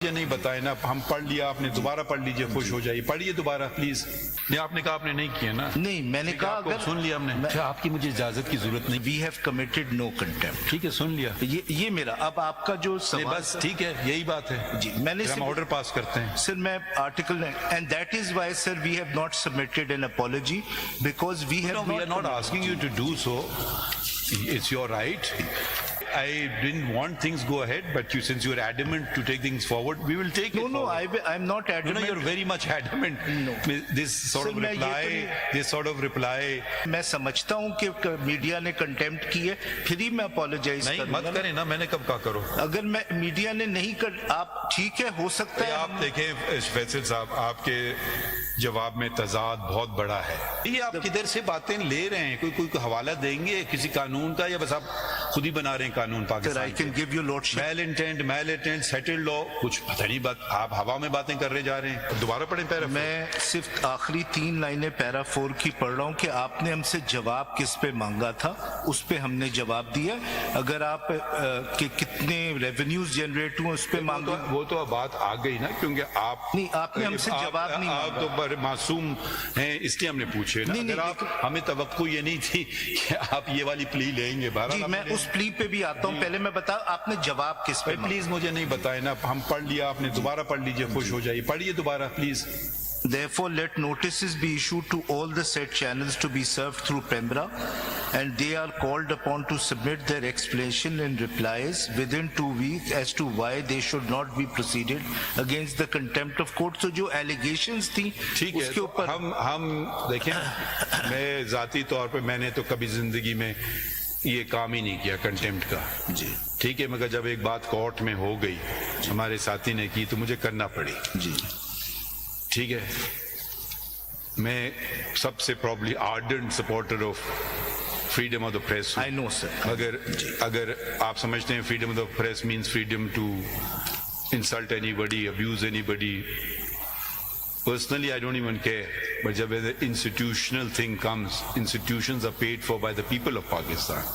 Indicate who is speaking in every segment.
Speaker 1: مجھے نہیں بتائے نا، ہم پڑھ لیا، آپ نے دوبارہ پڑھ لیجئے، خوش ہو جائیے، پڑھیے دوبارہ پلیز۔ نہیں آپ نے کہا آپ نے نہیں کیا نا؟
Speaker 2: نہیں میں نے کہا اگر
Speaker 1: سن لیا ہم نے، اچھا آپ کی مجھے اجازت کی ضرورت نہیں،
Speaker 2: we have committed no contempt,
Speaker 1: ٹھیک ہے سن لیا،
Speaker 2: یہ میرا اب آپ کا جو سوال،
Speaker 1: بس ٹھیک ہے یہی بات ہے
Speaker 2: جی میں نے
Speaker 1: ہم آرڈر پاس کرتے ہیں
Speaker 2: سر میں article and that is why sir we have not submitted an apology because we have
Speaker 1: we are not asking you to do so, it's your right. I didn't want things go ahead, but since you are adamant to take things forward, we will take it
Speaker 2: No,
Speaker 1: forward.
Speaker 2: I'm not
Speaker 1: No,
Speaker 2: adamant.
Speaker 1: you're very much adamant.
Speaker 2: No.
Speaker 1: This sort
Speaker 2: Sir,
Speaker 1: of reply.
Speaker 2: میں سمجھتا ہوں کہ media نے contempt کی ہے، پھر ہی میں apologise
Speaker 1: نہیں
Speaker 2: کروں
Speaker 1: مت
Speaker 2: گا۔
Speaker 1: کریں نا، میں نے کب کہا کرو؟
Speaker 2: اگر میں میڈیا نے نہیں کر، آپ ٹھیک ہے، ہو سکتا ہے
Speaker 1: آپ دیکھیں فیصل صاحب، آپ کے جواب میں تضاد بہت بڑا ہے، یہ آپ کدھر سے باتیں لے رہے ہیں؟ کوئی حوالہ دیں گے کسی قانون کا، یا بس آپ خود ہی بنا رہے ہیں قانون Pakistan?
Speaker 2: I can give you lordship.
Speaker 1: Mal intent settled law, کچھ پتہ نہیں، بات آپ ہوا میں باتیں کر رہے جا رہے ہیں۔ دوبارہ پڑھیں پیرا۔
Speaker 2: میں صرف آخری 3 لائنیں پیرا 4 کی پڑھ رہا ہوں کہ آپ نے ہم سے جواب کس پہ مانگا تھا، اس پہ ہم نے جواب دیا۔ اگر آپ کہ کتنے ریونیوز جنریٹ ہوئے اس پہ مانگا،
Speaker 1: وہ تو بات آ گئی نا، کیونکہ آپ
Speaker 2: نہیں آپ نے ہم سے جواب نہیں
Speaker 1: آپ
Speaker 2: مانگا۔
Speaker 1: تو بڑے معصوم ہیں اس لیے ہم نے پوچھے نا، اگر آپ ہمیں توقع یہ نہیں تھی کہ آپ یہ والی پلی لیں گے۔
Speaker 2: جی میں اس پلی پہ بھی آتا ہوں، پہلے میں بتا آپ نے جواب کس پہ؟
Speaker 1: پلیز مجھے نہیں بتائے نا، ہم پڑھ لیا، آپ نے دوبارہ پڑھ لیجئے، خوش ہو جائیے، پڑھیے دوبارہ please.
Speaker 2: Therefore, let notices be issued to all the said channels to be served through Pembra, and they are called upon to submit their explanation and replies within 2 weeks as to why they should not be proceeded against the contempt of court. So, جو allegations تھی
Speaker 1: ٹھیک
Speaker 2: اس کے
Speaker 1: ہے،
Speaker 2: اوپر
Speaker 1: ہم دیکھیں، میں ذاتی طور پہ میں نے تو کبھی زندگی میں یہ کام ہی نہیں کیا کنٹمپٹ کا،
Speaker 2: جی
Speaker 1: ٹھیک ہے، مگر جب ایک بات کورٹ میں ہو گئی، ہمارے ساتھی نے کی تو مجھے کرنا پڑی،
Speaker 2: جی
Speaker 1: ٹھیک ہے۔ میں سب سے probably ardent supporter of freedom of the press
Speaker 2: I know, sir.
Speaker 1: اگر آپ سمجھتے ہیں freedom of the press means freedom to insult anybody, abuse anybody, personally I don't even care, but جب the institutional thing comes, institutions are paid for by the people of Pakistan,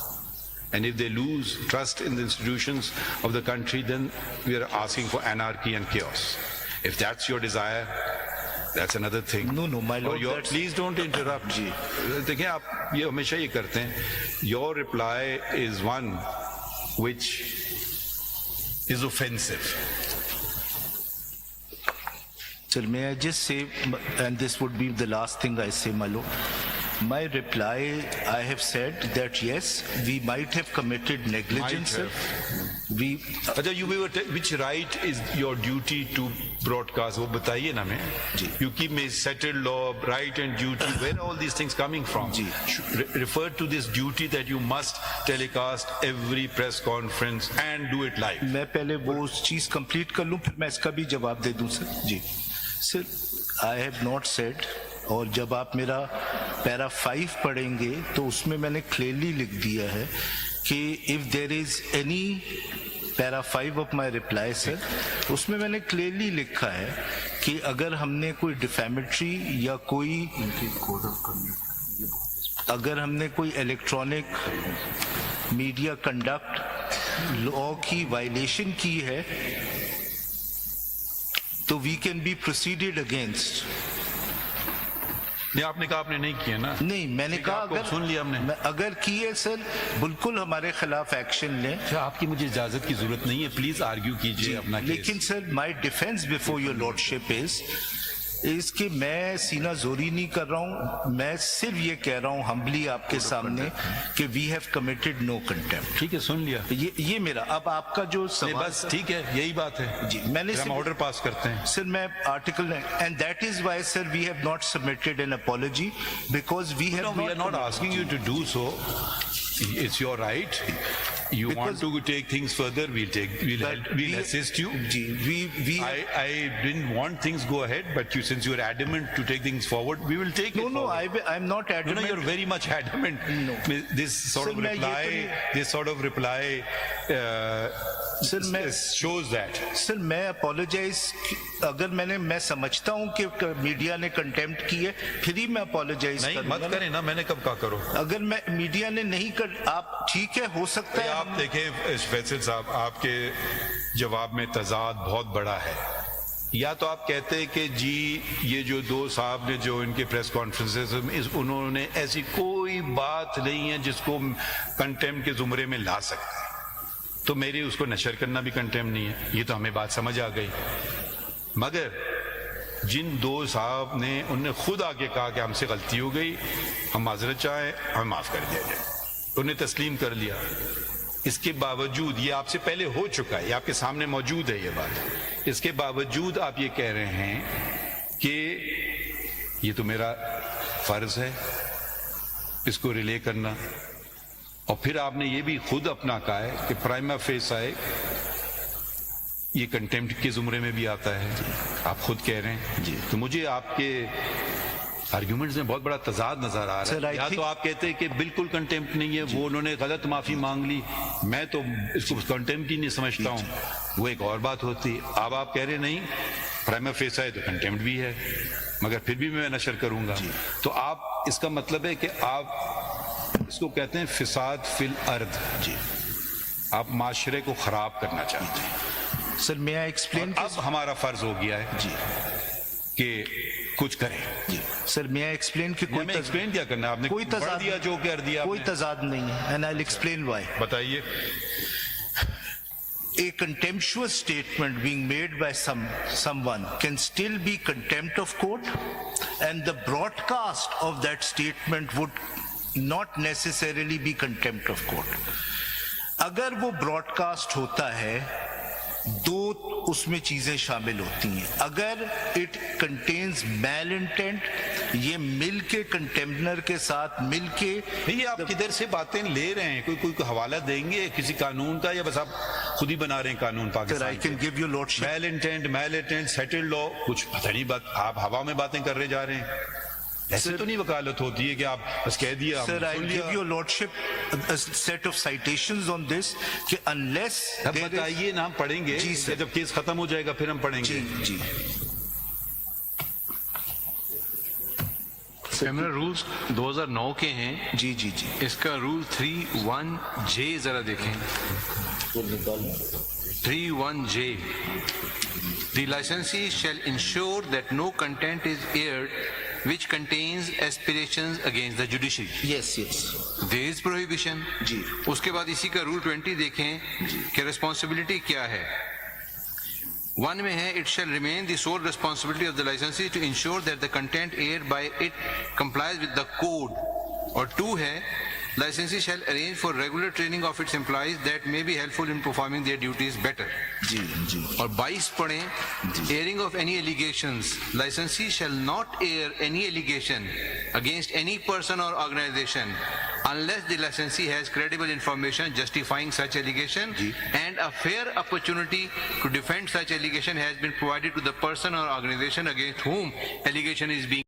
Speaker 1: and if they lose trust in the institutions of the country, then we are asking for anarchy and chaos. If that's your desire, that's another thing.
Speaker 2: No, my lord,
Speaker 1: please don't interrupt. جی دیکھیں، آپ یہ ہمیشہ یہ کرتے ہیں، your reply is one which is offensive.
Speaker 2: Sir, may I just say, and this would be the last thing I say, my lord. My reply, I have said that yes, we might have committed negligence, sir.
Speaker 1: Which right is your duty to broadcast? وہ بتائیے نا ہمیں۔ You keep me settled law, right and duty. Where are all these things coming from? Refer to this duty that you must telecast every press conference and do it live.
Speaker 2: میں پہلے وہ چیز complete کر لوں، پھر میں اس کا بھی جواب دے دوں سر۔ جی سر، I have not said، اور جب آپ میرا پیرا 5 پڑھیں گے تو اس میں نے کلیئرلی لکھ دیا ہے کہ if there is any para 5 of my reply sir, اس میں نے کلیئرلی لکھا ہے کہ اگر ہم نے کوئی ڈیفیمیٹری یا کوئی الیکٹرانک میڈیا کنڈکٹ لا کی وائلیشن کی ہے تو وی کین بی پروسیڈڈ اگینسٹ۔
Speaker 1: نہیں آپ نے کہا آپ نے نہیں کیا نا؟
Speaker 2: نہیں میں نے کہا اگر
Speaker 1: سن لیا ہم نے،
Speaker 2: اگر کی ہے سر بالکل ہمارے خلاف ایکشن لیں۔
Speaker 1: آپ کی مجھے اجازت کی ضرورت نہیں ہے، پلیز آرگیو کیجیے اپنا کیس۔
Speaker 2: لیکن سر مائی ڈیفینس بفور یور لارڈشپ اس کہ میں سینہ زوری نہیں کر رہا ہوں، میں صرف یہ کہہ رہا ہوں ہمبلی آپ کے سامنے کہ we have committed no contempt.
Speaker 1: ٹھیک ہے سن لیا،
Speaker 2: یہ میرا اب آپ کا جو سوال،
Speaker 1: بس ٹھیک ہے یہی بات ہے
Speaker 2: جی میں نے
Speaker 1: ہم آرڈر پاس کرتے ہیں
Speaker 2: سر، میں article and that is why sir we have not submitted an apology because we are
Speaker 1: not asking you to do so, it's your right, you want to take things further, we'll assist you. I didn't want things go ahead, but since you are adamant to take things forward, we will take it forward.
Speaker 2: No, I'm not adamant.
Speaker 1: No, you're very much adamant.
Speaker 2: No.
Speaker 1: This sort of reply shows that.
Speaker 2: سر میں apologise, اگر میں سمجھتا ہوں کہ media نے contempt کی ہے پھر ہی میں اپالوجائز
Speaker 1: نہیں مت کریں نا، میں نے کب کہا کرو؟
Speaker 2: اگر میڈیا نے نہیں کر، آپ ٹھیک ہے، ہو سکتا ہے
Speaker 1: آپ دیکھیں فیصل صاحب، آپ کے جواب میں تضاد بہت بڑا ہے. یا تو آپ کہتے ہیں کہ جی یہ جو دو صاحب نے جو ان کے پریس کانفرنسز میں انہوں نے ایسی کوئی بات نہیں ہے جس کو کنٹیمپٹ کے زمرے میں لا سکتے ہیں، تو میری اس کو نشر کرنا بھی کنٹیمپٹ نہیں ہے. یہ تو ہمیں بات سمجھ آ گئی. مگر جن دو صاحب نے انہوں نے خود آگے کہا کہ ہم سے غلطی ہو گئی، ہم معذرت چاہیں، ہمیں معاف کر دیا جائے، انہوں نے تسلیم کر لیا. اس کے باوجود یہ آپ سے پہلے ہو چکا ہے، یہ آپ کے سامنے موجود ہے یہ بات، اس کے باوجود آپ یہ کہہ رہے ہیں کہ یہ تو میرا فرض ہے اس کو ریلے کرنا. اور پھر آپ نے یہ بھی خود اپنا کہا ہے کہ پرائما فیسا یہ کنٹیمپٹ کے زمرے میں بھی آتا ہے، آپ خود کہہ رہے ہیں.
Speaker 2: جی.
Speaker 1: تو مجھے آپ کے آرگیومنٹس میں بہت بڑا تضاد نظر آ رہا ہے. یا تو آپ کہتے ہیں کہ بالکل کنٹیمپٹ نہیں ہے، وہ انہوں نے غلط معافی مانگ لی، میں تو اس کو کنٹیمپٹ ہی نہیں سمجھتا ہوں، وہ ایک اور بات ہوتی. اب آپ کہہ رہے نہیں پرائما فیسا ہے تو کنٹیمپٹ بھی ہے، مگر پھر بھی میں نشر کروں گا. تو آپ اس کا مطلب ہے کہ آپ اس کو کہتے ہیں فساد فی الارض.
Speaker 2: جی.
Speaker 1: آپ معاشرے کو خراب کرنا چاہتے ہیں.
Speaker 2: سر میں ایکسپلین
Speaker 1: اب ہمارا فرض ہو گیا ہے
Speaker 2: جی
Speaker 1: کہ کچھ کریں.
Speaker 2: جی سر میں ایکسپلین کہ کوئی
Speaker 1: میں ایکسپلین کیا کرنا، آپ نے
Speaker 2: کوئی
Speaker 1: بڑھ
Speaker 2: تضاد
Speaker 1: دیا جو کر دیا.
Speaker 2: کوئی تضاد نہیں ہے. And I will explain why.
Speaker 1: بتائیے.
Speaker 2: A contemptuous statement being made by someone can still be contempt of court, and the broadcast of that statement would not necessarily be contempt of court. اگر وہ broadcast ہوتا ہے دو اس میں چیزیں شامل ہوتی ہیں. اگر اٹ کنٹینز میل انٹینٹ، یہ مل کے کنٹیمنر کے ساتھ مل کے
Speaker 1: یہ آپ کدھر سے باتیں لے رہے ہیں؟ کوئی حوالہ دیں گے کسی قانون کا، یا بس آپ خود ہی بنا رہے ہیں قانون Pakistan?
Speaker 2: I can give you lordship.
Speaker 1: Mal intent settled law, کچھ پتہ نہیں، بات آپ ہوا میں باتیں کر رہے جا رہے ہیں. ایسے تو نہیں وکالت ہوتی ہے کہ آپ بس کہہ دیا.
Speaker 2: Sir, I'll give you lordship a set of citations on this کہ unless
Speaker 1: اب بتائیے نا، ہم پڑھیں گے جب کیس ختم ہو جائے گا پھر ہم پڑھیں گے.
Speaker 2: جی
Speaker 3: کیمرا رولز 2009 کے ہیں.
Speaker 2: جی جی جی
Speaker 3: اس کا رول 31J ذرا دیکھیں. 31J. The licensee shall ensure that no content is aired which contains aspirations against the judiciary.
Speaker 2: Yes yes
Speaker 3: There is prohibition.
Speaker 2: جی
Speaker 3: اس کے بعد اسی کا رول 20 دیکھیں کہ ریسپانسبلٹی کیا ہے. 1 میں ہے it shall remain the sole responsibility of the licensee to ensure that the content aired by it complies with the code. اور 2 ہے licensee shall arrange for regular training of its employees that may be helpful in performing their duties better.
Speaker 2: جی جی
Speaker 3: اور 22 پڑھیں. airing of any allegations, licensee shall not air any allegation against any person or organization unless the licensee has credible information justifying such allegation and a fair opportunity to defend such allegation has been provided to the person or organization against whom allegation is being